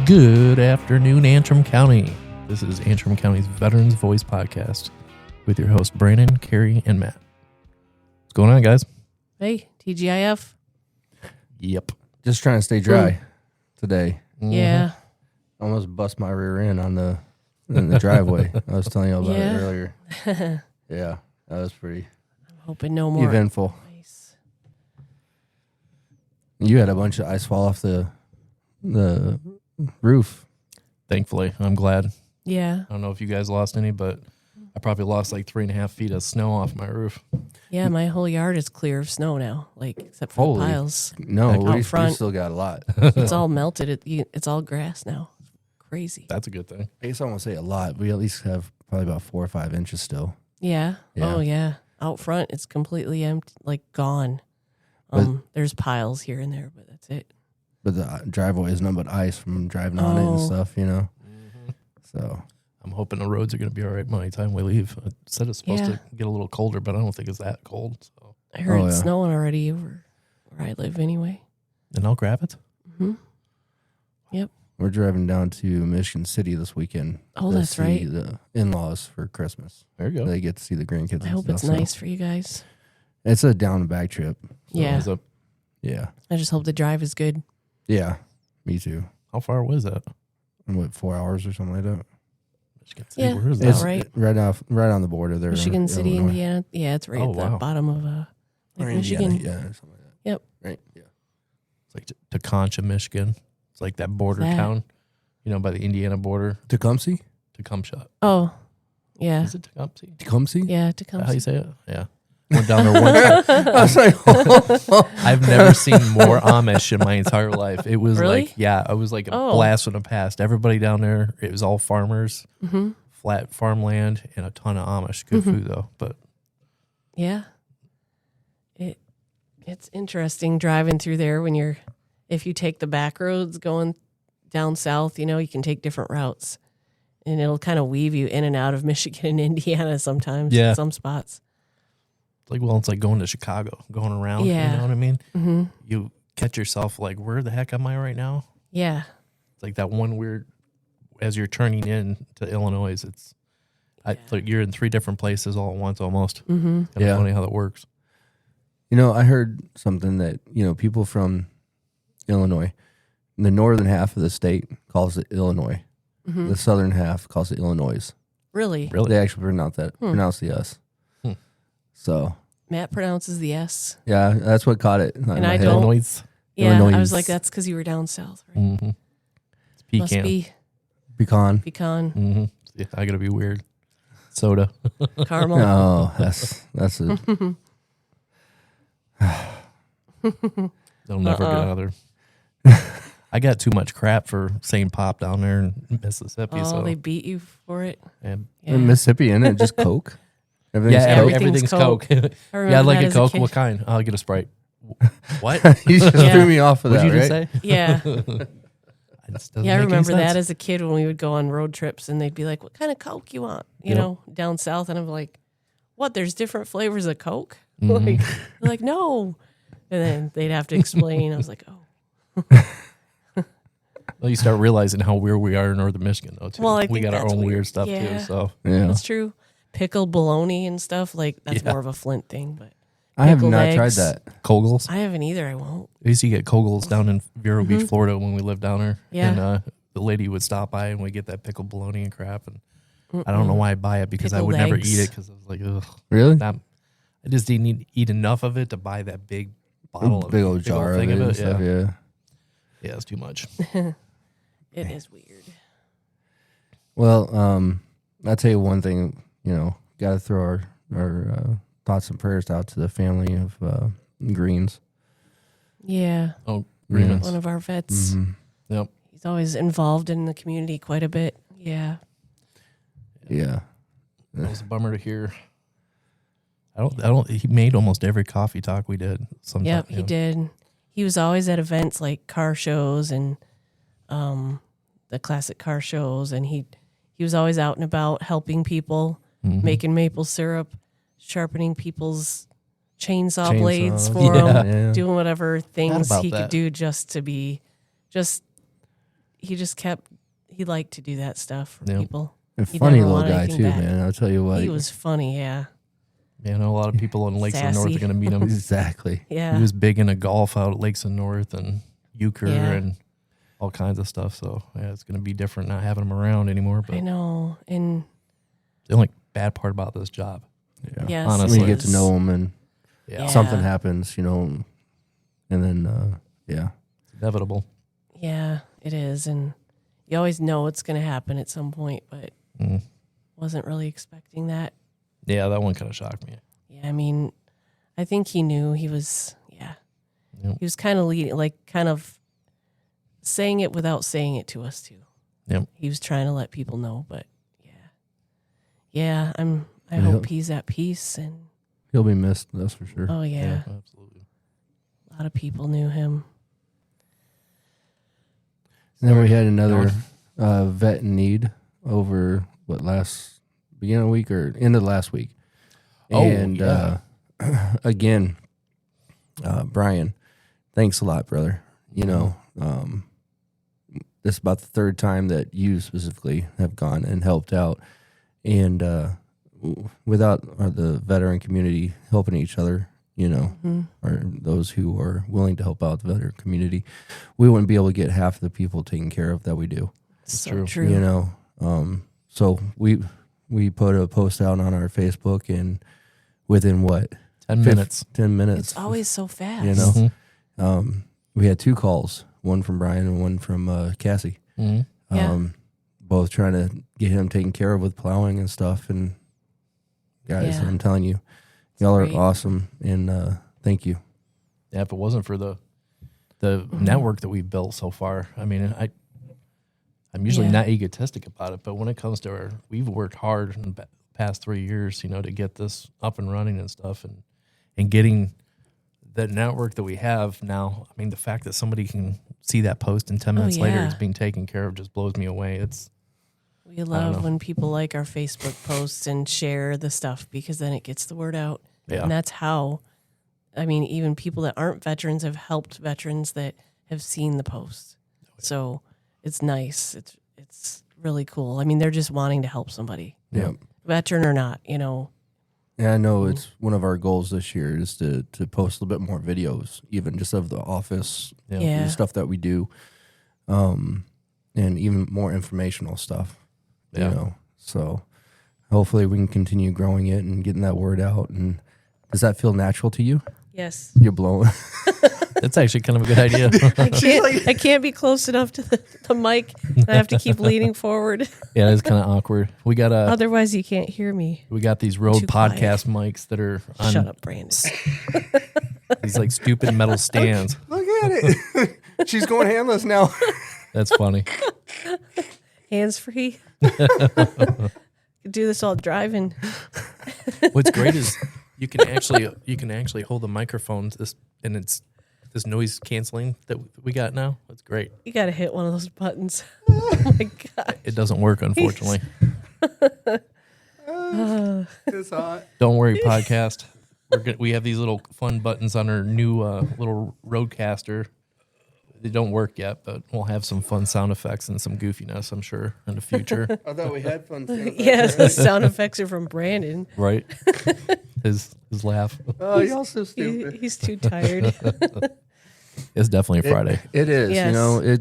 Good afternoon, Antrim County. This is Antrim County's Veterans Voice Podcast with your hosts, Brandon, Carrie, and Matt. What's going on, guys? Hey, TGIF. Yep. Just trying to stay dry today. Yeah. Almost bust my rear end in the driveway. I was telling you about it earlier. Yeah, that was pretty I'm hoping no more. eventful. Nice. You had a bunch of ice fall off the roof. Thankfully, I'm glad. Yeah. I don't know if you guys lost any, but I probably lost like 3.5 feet of snow off my roof. Yeah, my whole yard is clear of snow now, like except for the piles. No, we front. still got a lot. It's all melted. It's all grass now. Crazy. That's a good thing. I guess I won't say a lot. We at least have probably about 4 or 5 inches still. Yeah. Yeah. Oh, yeah. Out front, it's completely empty, like gone. There's piles here and there, but that's it. But the driveway is nothing but ice from driving on it and stuff, you know. Mm-hmm. So I'm hoping the roads are going to be all right by the time we leave. It said it's supposed to get a little colder, but I don't think it's that cold. So. I heard it's snowing already over where I live anyway. And I'll grab it. Mm-hmm. Yep. we're driving down to Michigan City this weekend. Oh, to that's see right. the in-laws for Christmas. There you go. They get to see the grandkids. I hope it's nice for you guys. It's a down and back trip. Yeah. Yeah. I just hope the drive is good. Yeah. Me too. How far was that? What, 4 hours or something like that? Michigan City. Where is It's that? right. Right on the border there. Michigan City, Illinois. Indiana. Yeah, it's right at the bottom of Or Michigan. Indiana, yeah, or something like that. Yep. Right. Yeah. It's like Tecumseh, Michigan. It's like that border town, by the Indiana border. Tecumseh? Tecumseh. Oh, yeah. Is it Tecumseh? Tecumseh? Yeah, How Tecumseh. you say it? Yeah. Went down there one time. I was like, I've never seen more Amish in my entire life. It was Really? it was like a blast from the past. Everybody down there, it was all farmers, flat farmland, and a ton of Amish. Good food though, but Yeah. It's interesting driving through there if you take the back roads going down south, you can take different routes. And it'll kind of weave you in and out of Michigan and Indiana sometimes in some spots. It's like going to Chicago, going around. Yeah. You know what I mean? Mm-hmm. You catch yourself like, where the heck am I right now? Yeah. It's like that one weird, as you're turning in to Illinois, it's like you're in 3 different places all at once almost. Mm-hmm. Kind of funny how that works. I heard something that, people from Illinois, the northern half of the state calls it Illinois. Mm-hmm. The southern half calls it Illinois. Really? They actually pronounce the S. So Matt pronounces the S. yeah, that's what caught it. And I don't. Illinois. Yeah, Illinois. I was like, that's because you were down south, right? Mm-hmm. It's pecan. Must be Pecan. Mm-hmm. Yeah, I gotta be weird. Soda. Caramel. No, that's it. They'll never get out of there. I got too much crap for saying pop down there in Mississippi. Oh, so they beat you for it? and In Mississippi, isn't it just Coke? Everything's yeah, Coke. everything's Coke. Yeah, I I'd like that a as Coke. kid. What kind? I'll get a Sprite. What? You just threw me off of What'd that, you just right? say? Yeah. It just doesn't Yeah, I make any remember that sense. as a kid when we would go on road trips and they'd be like, what kind of Coke you want? Down south. And I'm like, what? There's different flavors of Coke? Mm-hmm. Like, no. And then they'd have to explain. I was like, oh. Well, you start realizing how weird we are in northern Michigan, though, too. Well, I we think got our that's own weird weird. stuff, Yeah. too. So Yeah. That's true. Pickled bologna and stuff. Like, that's more of a Flint thing. But I have pickled not tried eggs. that. Kogels. I haven't either. I won't. I used to get Kogels down in Vero Beach, Florida when we lived down there. Yeah. And the lady would stop by and we get that pickled bologna and crap. And I don't know why I buy it because I would Pickled never eggs. eat it because I was like, ugh. Really? I just didn't eat enough of it to buy that big bottle Big old jar of thing it and stuff, yeah. Yeah, it's too much. It is weird. Well, I'll tell you one thing, got to throw our thoughts and prayers out to the family of Greens. Yeah. Oh, agreements. One of our vets. Mm-hmm. Yep. He's always involved in the community quite a bit. Yeah. Yeah. It was a bummer to hear. He made almost every coffee talk we did. Yep, he did. He was always at events like car shows and the classic car shows, and he was always out and about helping people, making maple syrup, sharpening people's chainsaw blades for Yeah. him, doing whatever things about he that. could do just to be he just he liked to do that stuff for Yep. people. And He funny never little wanted guy anything too, back. man. I'll tell you what. He was funny, yeah. Yeah, I know a lot of people in Lakes of the North Sassy. are going to meet him. Exactly. Yeah. He was big into golf out at Lakes of the North and euchre Yeah. and all kinds of stuff. So yeah, it's going to be different not having him around anymore. But I know. And the only bad part about this job, Yeah. yes, honestly. When you get to know him and Yeah. something happens, and then, yeah. it's inevitable. Yeah, it is. And you always know it's going to happen at some point, but wasn't really expecting that. Yeah, that one kind of shocked me. Yeah, I mean, I think he knew he was, Yep. he was kind of leading, like kind of saying it without saying it to us too. Yep. He was trying to let people know, but yeah, I Yeah. hope he's at peace. And He'll be missed, that's for sure. oh yeah, Absolutely. a lot of people knew him. And then we had another vet in need over beginning of the week or end of last week. Oh, And yeah. again, Brian, thanks a lot, brother. This is about the third time that you specifically have gone and helped out. And without the veteran community helping each other, or those who are willing to help out the veteran community, we wouldn't be able to get half the people taken care of that we do. So true. true. So we put a post out on our Facebook, and within 10 minutes. 10 minutes, It's always so fast. Mhm. we had 2 calls, one from Brian and one from Cassie. Mhm. Yeah. Both trying to get him taken care of with plowing and stuff. And guys, Yeah. I'm telling you, y'all are great. awesome, and thank you. Yeah, if it wasn't for the network that we've built so far, I mean, I'm usually Yeah. not egotistic about it, but when it comes to we've worked hard in the past 3 years, to get this up and running and stuff, and getting the network that we have now. I mean, the fact that somebody can see that post and 10 minutes later yeah. it's being taken care of just blows me away. We love when people like our Facebook posts and share the stuff, because then it gets the word out. Yeah. And that's how, I mean, even people that aren't veterans have helped veterans that have seen the post. So it's nice. It's really cool. I mean, they're just wanting to help somebody, Yeah. veteran or not, Yeah, I know it's one of our goals this year is to post a little bit more videos, even just of the office, Yeah. the stuff that we do, and even more informational stuff. Yeah. So hopefully we can continue growing it and getting that word out. And does that feel natural to you? Yes. You're blowing. That's actually kind of a good idea. I can't be close enough to the mic. I have to keep leaning forward. Yeah, it's kind of awkward. We got Otherwise, you can't hear me. we got these Rode Too quiet. podcast mics that are on Shut up, Brandon. these like stupid metal stands. Look at it. She's going handless now. That's funny. Hands free. Do this while driving. What's great is you can actually hold the microphone and it's this noise canceling that we got now. That's great. You got to hit one of those buttons. Oh my God. It doesn't work, unfortunately. It's hot. Don't worry, podcast. We have these little fun buttons on our new little Rodecaster. They don't work yet, but we'll have some fun sound effects and some goofiness, I'm sure, in the future. I thought we had fun. Yes, the sound effects are from Brandon. Right? His laugh. Oh, y'all so stupid. He's too tired. It's definitely a Friday. It is. Yes.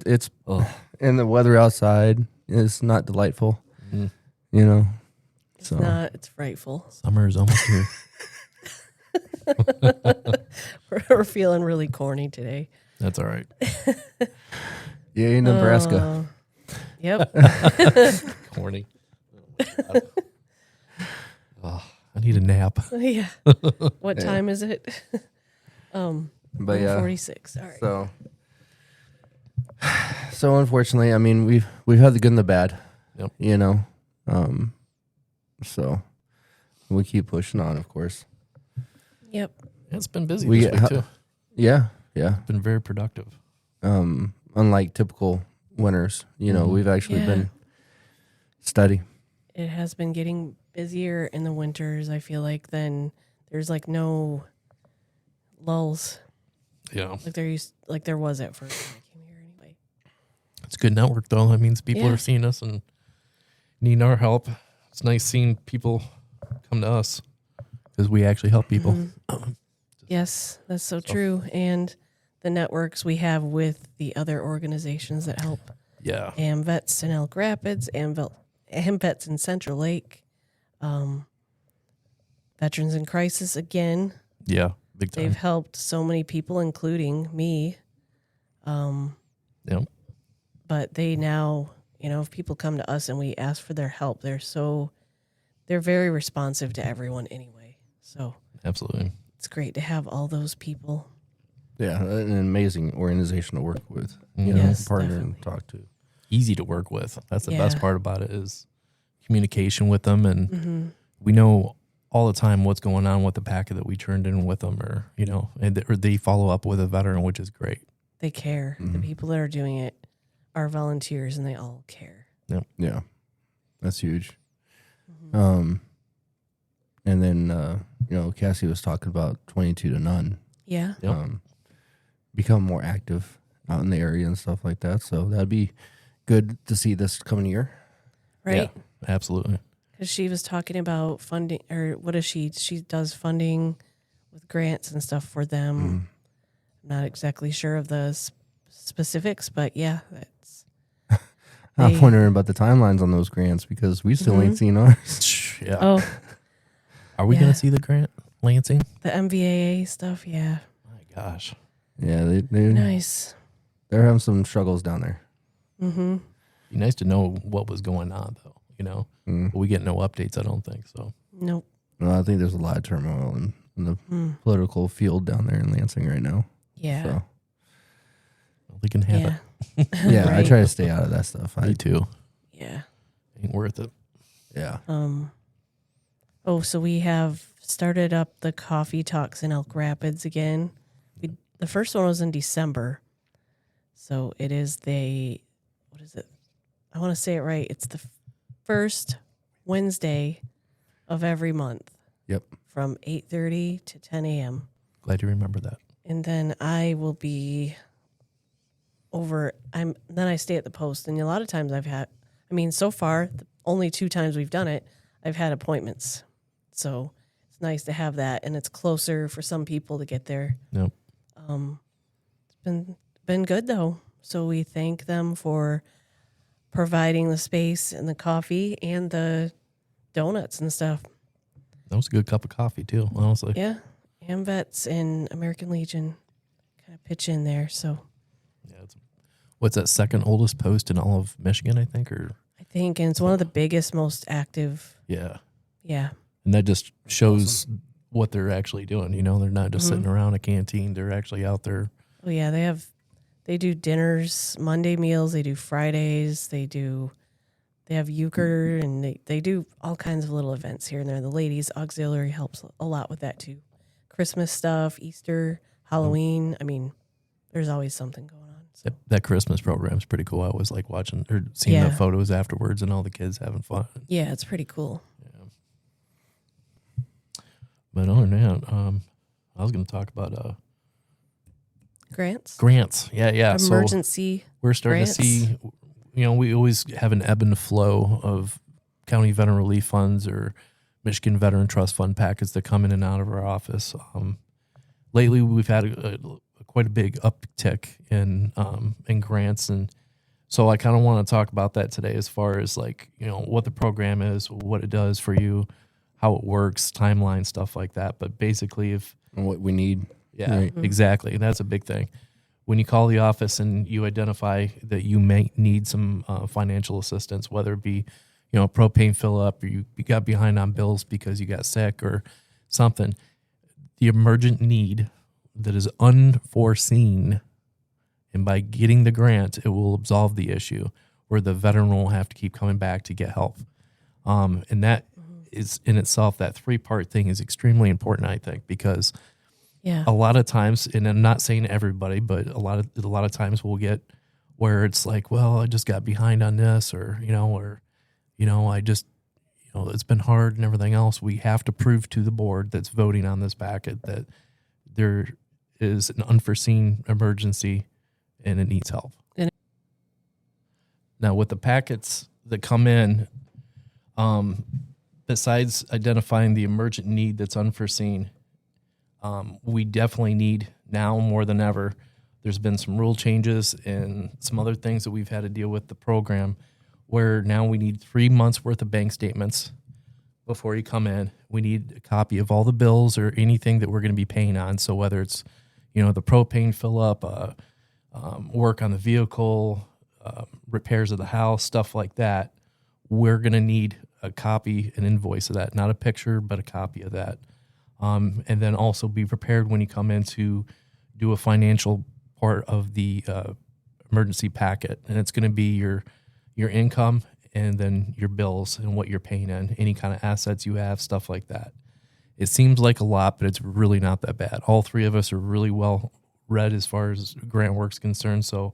It's Ugh. and the weather outside is not delightful. Mm. It's not. It's frightful. Summer is almost here. We're feeling really corny today. That's all right. Yay, Nebraska. Yep. Corny. Oh, I need a nap. Yeah. What time is it? But yeah, 46. All right. so unfortunately, I mean, we've had the good and the bad. Yep. So we keep pushing on, of course. Yep. It's been busy this week too. Yeah. Been very productive. Unlike typical winters, we've actually been steady. It has been getting busier in the winters, I feel like, then there's like no lulls Yeah. like there was at first when I came here anyway. It's a good network, though. That means people Yeah. are seeing us and needing our help. It's nice seeing people come to us because we actually help people. Mm-hmm. Yes, that's so true. And the networks we have with the other organizations that help. Yeah. AMVETS in Elk Rapids, AMVETS in Central Lake, Veterans in Crisis again. Yeah. Big time. They've helped so many people, including me. Yep. But they now, if people come to us and we ask for their help, they're very responsive to everyone anyway. So Absolutely. it's great to have all those people. Yeah, an amazing organization to work with. Yes, Partner definitely. and talk to. Easy to work with. That's the Yeah. best part about it is communication with them. And Mm-hmm. we know all the time what's going on with the packet that we turned in with them or they follow up with a veteran, which is great. They care. The people that are doing it are volunteers and they all care. Yeah, that's huge. Mm-hmm. And then Cassie was talking about 22 to none. Yeah. Yep. Become more active out in the area and stuff like that. So that'd be good to see this coming year. Right. Yeah, absolutely. Because she was talking about funding, or what is she? She does funding with grants and stuff for them. I'm not exactly sure of the specifics, but yeah, that's. I'm wondering about the timelines on those grants because we still ain't seen ours. Yeah. Oh, Are we Yeah. going to see the grant, Lansing? the MVAA stuff. Yeah. My gosh. Yeah, Nice. they're having some struggles down there. Mm-hmm. Be nice to know what was going on, though, But we get no updates, I don't think, so. Nope. Well, I think there's a lot of turmoil in the political field down there in Lansing right now. Yeah. So They can have Yeah. it. yeah, I Right. try to stay out of that stuff. Me too. Yeah. Ain't worth it. Yeah. So we have started up the coffee talks in Elk Rapids again. The first one was in December. So it is what is it? I want to say it right. It's the first Wednesday of every month Yep. from 8:30 to 10 a.m. Glad you remember that. And then I will be then I stay at the post. And a lot of times so far, the only 2 times we've done it, I've had appointments. So it's nice to have that. And it's closer for some people to get there. Yep. It's been good though. So we thank them for providing the space and the coffee and the donuts and stuff. That was a good cup of coffee, too, honestly. Yeah. AMVETS and American Legion kind of pitch in there. So Yeah, what's that second oldest post in all of Michigan, I think? Or I think, and it's one of the biggest, most active. yeah. Yeah. And that just shows what they're actually doing. They're not just sitting around a canteen. They're actually out there. Oh yeah. They do dinners, Monday meals. They do Fridays. They have euchre and they do all kinds of little events here and there. The ladies auxiliary helps a lot with that too. Christmas stuff, Easter, Halloween. I mean, there's always something going on. So. That Christmas program is pretty cool. I always like watching or seeing the photos afterwards and all the kids having fun. Yeah, it's pretty cool. Yeah. But other than that, I was going to talk about Grants? grants. Yeah. Emergency. So we're starting grants. to see, we always have an ebb and flow of county veteran relief funds or Michigan Veteran Trust Fund packets that come in and out of our office. Lately, we've had quite a big uptick in grants, and so I kind of want to talk about that today, as far as what the program is, what it does for you, how it works, timeline, stuff like that. But basically, And what we need. yeah, Right. exactly, that's a big thing. When you call the office and you identify that you may need some financial assistance, whether it be propane fill up, or you got behind on bills because you got sick or something, the emergent need that is unforeseen, and by getting the grant, it will absolve the issue, where the veteran will have to keep coming back to get help. And that is in itself, that 3-part thing is extremely important, I think, because Yeah. a lot of times, and I'm not saying everybody, but a lot of times we'll get where it's like, well, I just got behind on this, or I just, it's been hard and everything else. We have to prove to the board that's voting on this packet that there is an unforeseen emergency and it needs help. Now, with the packets that come in, besides identifying the emergent need that's unforeseen, we definitely need now more than ever. There's been some rule changes and some other things that we've had to deal with the program where now we need 3 months worth of bank statements before you come in. We need a copy of all the bills or anything that we're going to be paying on. So whether it's, the propane fill up, work on the vehicle, repairs of the house, stuff like that, we're going to need a copy, an invoice of that, not a picture, but a copy of that. And then also be prepared when you come in to do a financial part of the emergency packet. And it's going to be your income and then your bills and what you're paying in, any kind of assets you have, stuff like that. It seems like a lot, but it's really not that bad. All three of us are really well read as far as grant work's concerned. So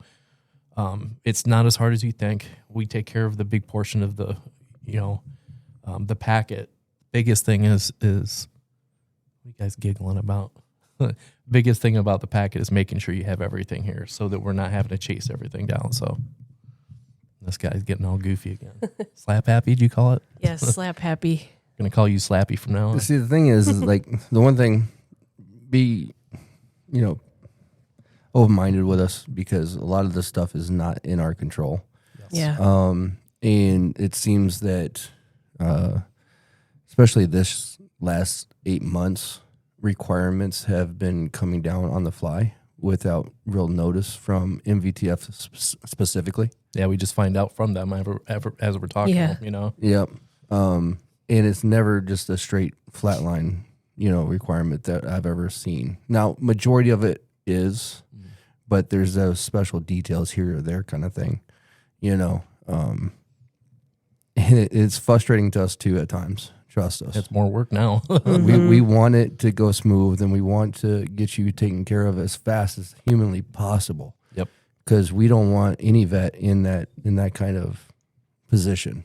it's not as hard as you think. We take care of the big portion of the, the packet. Biggest thing is what are you guys giggling about? Biggest thing about the packet is making sure you have everything here so that we're not having to chase everything down. So this guy's getting all goofy again. Slap happy, do you call it? Yes, slap happy. Going to call you Slappy from now on. See, the thing is like the one thing, be, open-minded with us because a lot of this stuff is not in our control. Yes. Yeah. And it seems that, especially this last 8 months, requirements have been coming down on the fly without real notice from MVTF specifically. Yeah, we just find out from them as we're talking. Yeah. Yep. And it's never just a straight flat line, requirement that I've ever seen. Now, majority of it is, but there's those special details here or there kind of thing, and it's frustrating to us too at times. Trust us. It's more work now. We want it to go smooth and we want to get you taken care of as fast as humanly possible. Yep. Because we don't want any vet in that kind of position,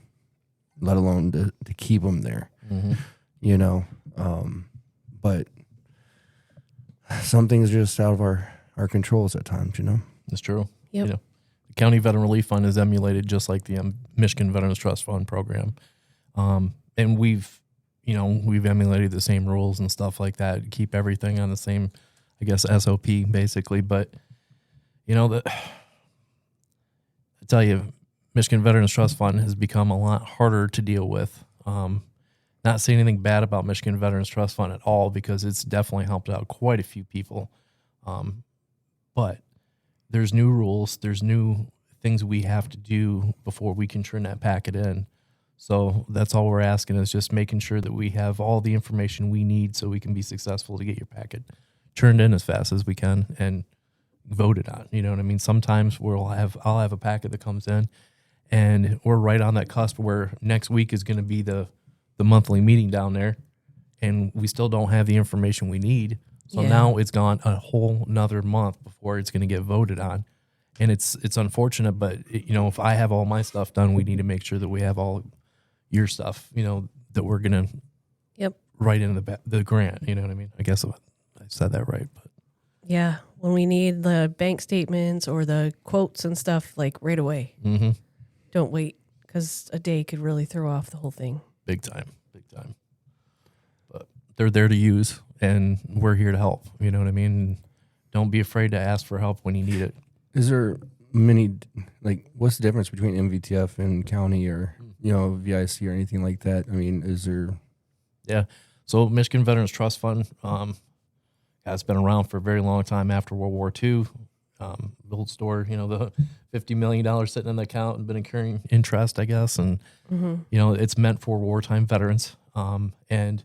let alone to keep them there. Mm-hmm. But some things are just out of our controls at times, That's true. Yep. The County Veteran Relief Fund is emulated just like the Michigan Veterans Trust Fund program. And we've emulated the same rules and stuff like that, keep everything on the same, I guess, SOP basically. But, I tell you, Michigan Veterans Trust Fund has become a lot harder to deal with. Not saying anything bad about Michigan Veterans Trust Fund at all, because it's definitely helped out quite a few people. But there's new rules, there's new things we have to do before we can turn that packet in. So that's all we're asking is just making sure that we have all the information we need so we can be successful to get your packet turned in as fast as we can and voted on. You know what I mean? Sometimes I'll have a packet that comes in and we're right on that cusp where next week is going to be the monthly meeting down there and we still don't have the information we need. So now it's gone a whole nother month before it's going to get voted on. And it's unfortunate, but if I have all my stuff done, we need to make sure that we have all your stuff, that we're going to write into the grant. You know what I mean? I guess I said that right. But yeah, when we need the bank statements or the quotes and stuff, like right away. Mm-hmm. Don't wait, because a day could really throw off the whole thing. Big time. But they're there to use, and we're here to help. You know what I mean? Don't be afraid to ask for help when you need it. Is there what's the difference between MVTF and county or, VIC or anything like that? I mean, is there? Yeah. So Michigan Veterans Trust Fund, it's been around for a very long time after World War II. The old store, the $50 million sitting in the account and been accruing interest, I guess. And, it's meant for wartime veterans and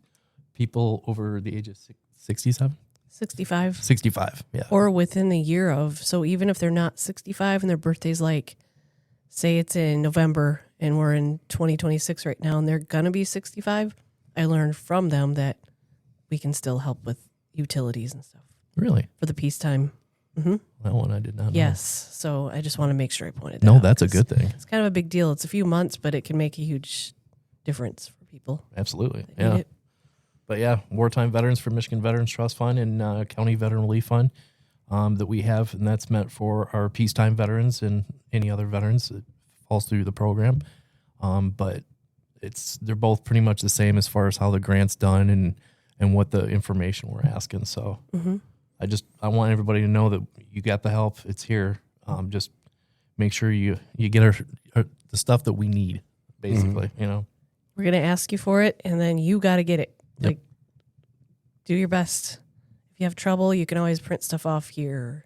people over the age of 67. 65, yeah. Or within the year of. So even if they're not 65 and their birthday's say it's in November and we're in 2026 right now and they're going to be 65, I learned from them that we can still help with utilities and stuff. Really? For the peacetime. Mm-hmm. That one I did not know. Yes. So I just want to make sure I pointed that out. No, that's a good thing. It's kind of a big deal. It's a few months, but it can make a huge difference for people. Absolutely. Yeah. But yeah, Wartime Veterans for Michigan Veterans Trust Fund and County Veteran Relief Fund that we have, and that's meant for our peacetime veterans and any other veterans that falls through the program. But they're both pretty much the same as far as how the grant's done and what the information we're asking. So I want everybody to know that you got the help. It's here. Just make sure you get the stuff that we need, basically, you know. We're going to ask you for it, and then you got to get it. Yep. Like, do your best. If you have trouble, you can always print stuff off here.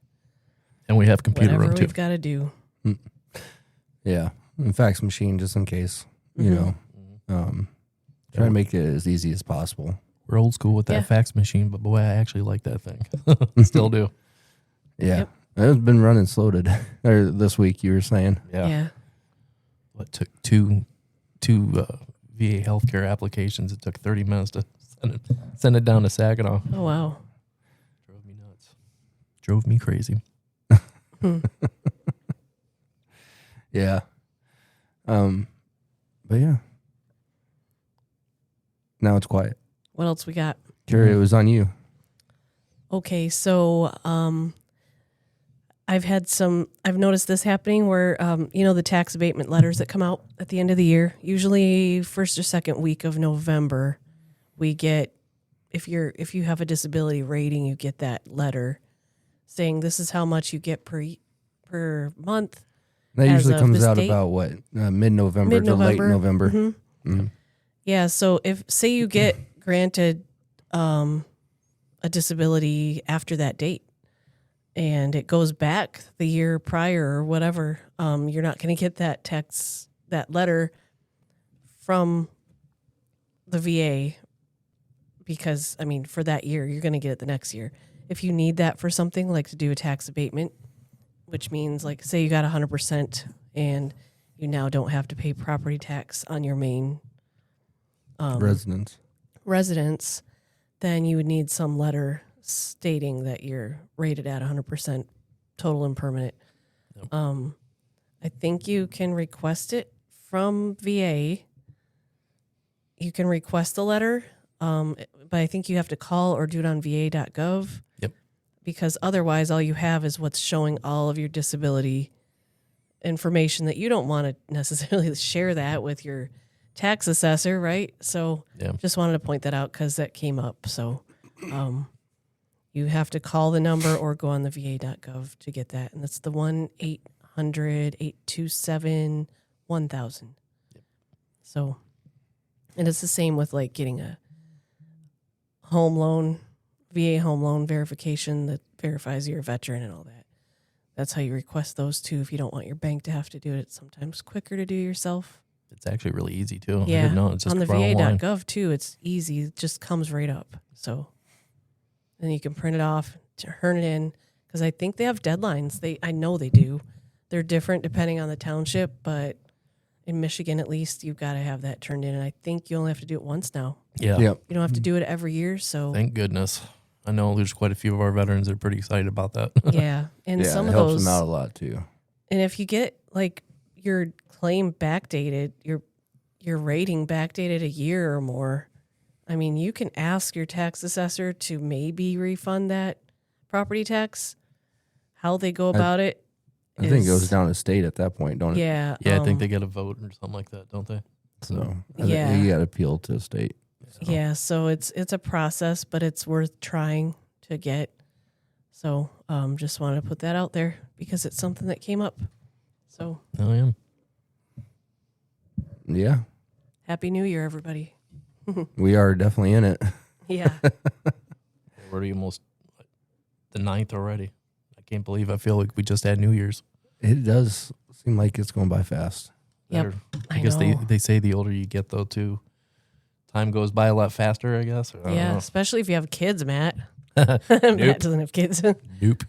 And we have computer Whatever room, too. we've got to do. Yeah. And fax machine, just in case, you know. Try to make it as easy as possible. We're old school with that Yeah. fax machine, but boy, I actually like that thing. Still do. Yeah. Yep. It's been running slow today, or this week, you were saying. Yeah. What took two VA healthcare applications? It took 30 minutes to send it down to Saginaw. Oh, wow. Drove me nuts. Drove me crazy. Yeah. But yeah. Now it's quiet. What else we got? Carrie, it was on you. Okay, so I've noticed this happening where, the tax abatement letters that come out at the end of the year, usually first or second week of November, we get, if you have a disability rating, you get that letter saying this is how much you get per month. That As usually of comes this out date? about what? Mid-November to late November. Mhm. Yeah, so say you get granted a disability after that date, and it goes back the year prior or whatever, you're not going to get that letter from the VA because, for that year, you're going to get it the next year. If you need that for something like to do a tax abatement, which means like say you got 100% and you now don't have to pay property tax on your main residence, then you would need some letter stating that you're rated at 100% total and permanent. Yep. I think you can request it from VA. You can request a letter, but I think you have to call or do it on va.gov. Yep. Because otherwise all you have is what's showing all of your disability information that you don't want to necessarily share that with your tax assessor, right? So just wanted to point that out because that came up. So you have to call the number or go on the va.gov to get that. And that's the 1-800-827-1000. So, and it's the same with like getting a home loan, VA home loan verification that verifies you're a veteran and all that. That's how you request those too. If you don't want your bank to have to do it, it's sometimes quicker to do yourself. It's actually really easy too. Yeah. I didn't know. It's just on the online. va.gov too, it's easy. It just comes right up. So then you can print it off, turn it in, because I think they have deadlines. I know they do. They're different depending on the township, but in Michigan at least, you've got to have that turned in. And I think you only have to do it once now. Yeah. Yep. You don't have to do it every year. So Thank goodness. I know there's quite a few of our veterans that are pretty excited about that. yeah, and Yeah, some it of helps those them out a lot too. And if you get like your claim backdated, your rating backdated a year or more, you can ask your tax assessor to maybe refund that property tax. How they go about it, I think it goes down to state at that point, don't it? Yeah, Yeah, I think they get a vote or something like that, don't they? So Yeah. you got to appeal to state. So. Yeah, so it's a process, but it's worth trying to get. So just wanted to put that out there because it's something that came up. So I am. Yeah, Happy New Year, everybody. we are definitely in it. Yeah. We're already almost the 9th already. I can't believe I feel like we just had New Year's. It does seem like it's going by fast. Yep. I guess know. they say the older you get though too, time goes by a lot faster, I guess. I don't Yeah, know. especially if you have kids, Matt. Matt doesn't have kids. Nope.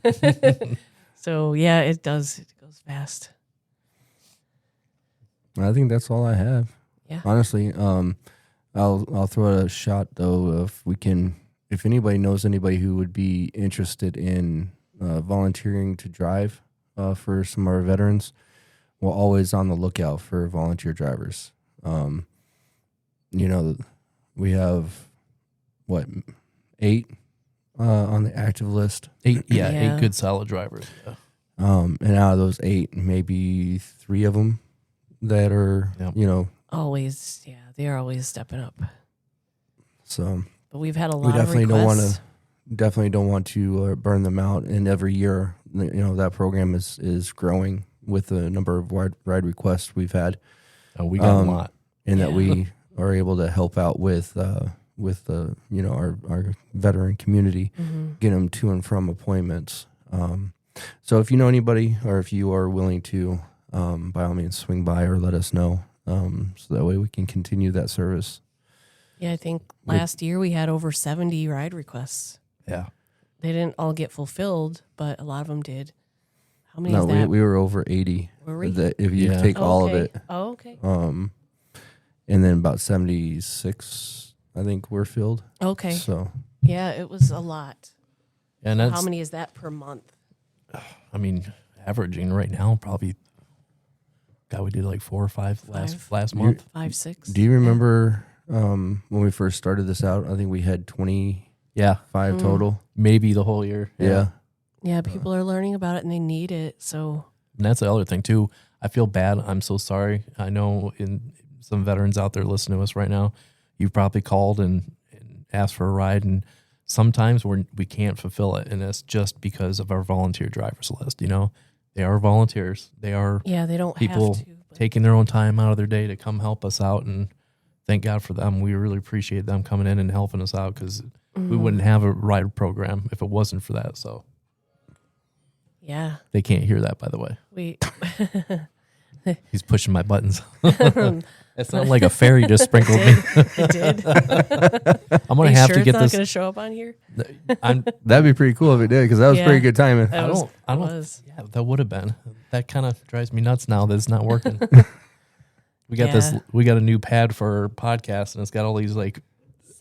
So yeah, it does. It goes fast. I think that's all I have. Yeah. Honestly, I'll throw a shot though if anybody knows anybody who would be interested in volunteering to drive for some of our veterans. We're always on the lookout for volunteer drivers. We have 8 on the active list. 8 Yeah. good solid drivers. Yeah. And out of those 8, maybe 3 of them that are, Yep. you know, Always, yeah, they're always stepping up. so But we've had a lot we definitely of don't requests. want to burn them out. And every year, you know, that program is growing with the number of ride requests we've had, We got a lot. and that Yeah. we are able to help out with the you know, our veteran community, get them to and from appointments. So if you know anybody, or if you are willing to, by all means swing by or let us know, so that way we can continue that service. Yeah, I think last year we had over 70 ride requests. Yeah. They didn't all get fulfilled, but a lot of them did. How many No, is that? we were over 80. Were we? That if you Yeah. take all of Okay. it, Oh, okay. and then about 76, I think, were filled. Okay. So Yeah, it was a lot. And that's, How many is that per month? I mean, averaging right now, probably, God, we did like 4 or 5 last month. 5, 6. do you remember when we first started this out? I think we had 25 Yeah. total. Maybe the whole year. Yeah. Yeah, people are learning about it and they need it. So, And that's the other thing too. I feel bad. I'm so sorry. I know in some veterans out there listening to us right now, you've probably called and asked for a ride, and sometimes we can't fulfill it, and that's just because of our volunteer drivers list. You know, they are volunteers. They are yeah, they don't people have to. But taking their own time out of their day to come help us out, and thank God for them. We really appreciate them coming in and helping us out, because we wouldn't have a ride program if it wasn't for that. So yeah, they can't hear that, by the way. we He's pushing my buttons. That sounded like a fairy just sprinkled me. it did. I'm Are gonna you have sure to it's get not this. going to show up on here? That'd be pretty cool if it did, because that was Yeah. pretty good timing. That I was- don't. I don't. was. Yeah, that would have been. That kind of drives me nuts now that it's not working. We got this. Yeah. We got a new pad for our podcast, and it's got all these like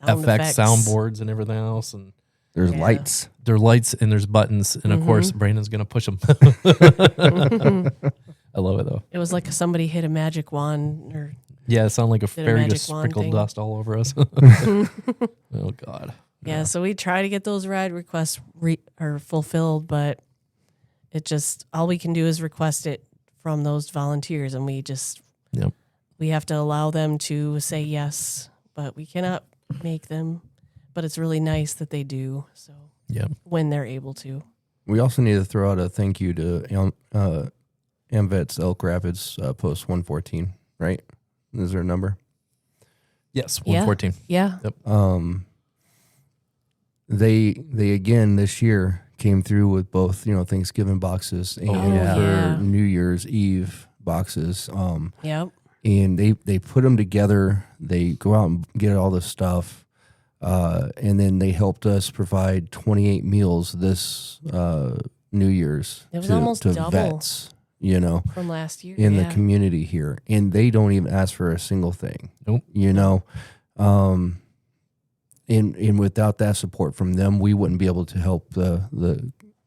Sound FX soundboards and everything else, and There's Yeah. lights. there are lights and there's buttons, and of course Brandon's gonna push them. I love it though. It was like somebody hit a magic wand or Yeah, it sounded like a a fairy magic just wand sprinkled thing. dust all over us. Oh God. yeah. So we try to get those ride requests or fulfilled, but it just all we can do is request it from those volunteers, and we just Yep. we have to allow them to say yes, but we cannot make them. But it's really nice that they do. So Yep. when they're able to. We also need to throw out a thank you to AMVET's Elk Rapids Post 114, right? Is there a number? Yes. Yeah. 114. Yeah. They again this year came through with both, you know, Thanksgiving boxes and yeah. for Yeah. New Year's Eve boxes. Yep. And they put them together. They go out and get all the stuff, and then they helped us provide 28 meals this New Year's. It was almost to double. vets, you know, From last year. in yeah. the community here, and they don't even ask for a single thing. Nope. You know, and without that support from them, we wouldn't be able to help the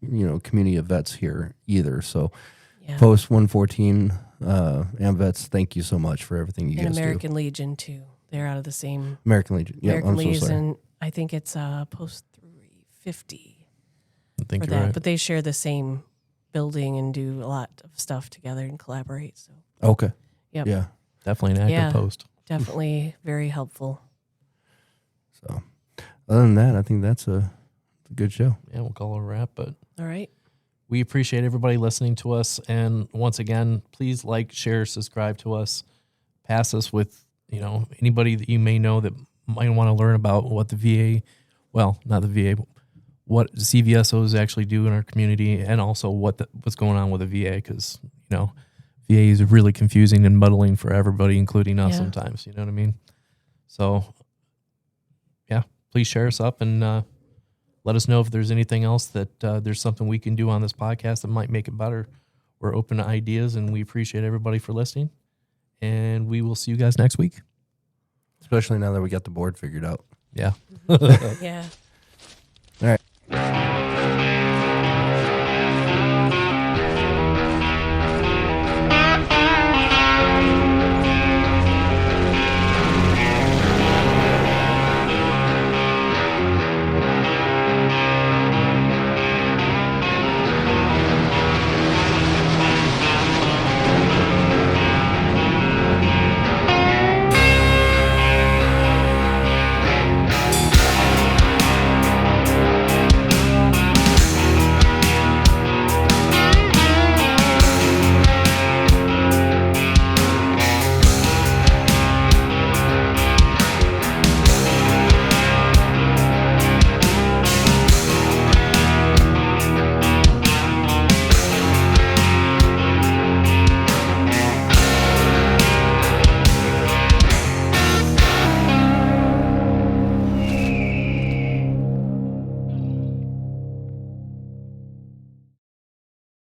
you know, community of vets here either. So Yeah. Post 114 AMVETS, thank you so much for everything you And guys American Legion too. They're out of the same do. American Legion. Yeah, American I'm so sorry. Legion. I think it's Post 350 I think for you're that, right. but they share the same building and do a lot of stuff together and collaborate. So Okay. Yep. Yeah. Definitely an active Yeah. post. definitely very helpful. So other than that, I think that's a good show. Yeah, we'll call it a wrap, but All right. we appreciate everybody listening to us. And once again, please like, share, subscribe to us. Pass us with, you know, anybody that you may know that might want to learn about what the VA, well, not the VA, what CVSOs actually do in our community, and also what's going on with the VA, because, you know, VA is really confusing and muddling for everybody, including us Yeah. sometimes. You know what I mean? So, yeah, please share us up and let us know if there's anything else that there's something we can do on this podcast that might make it better. We're open to ideas, and we appreciate everybody for listening. And we will see you guys next week. Especially now that we got the board figured out. Yeah. Yeah. All right.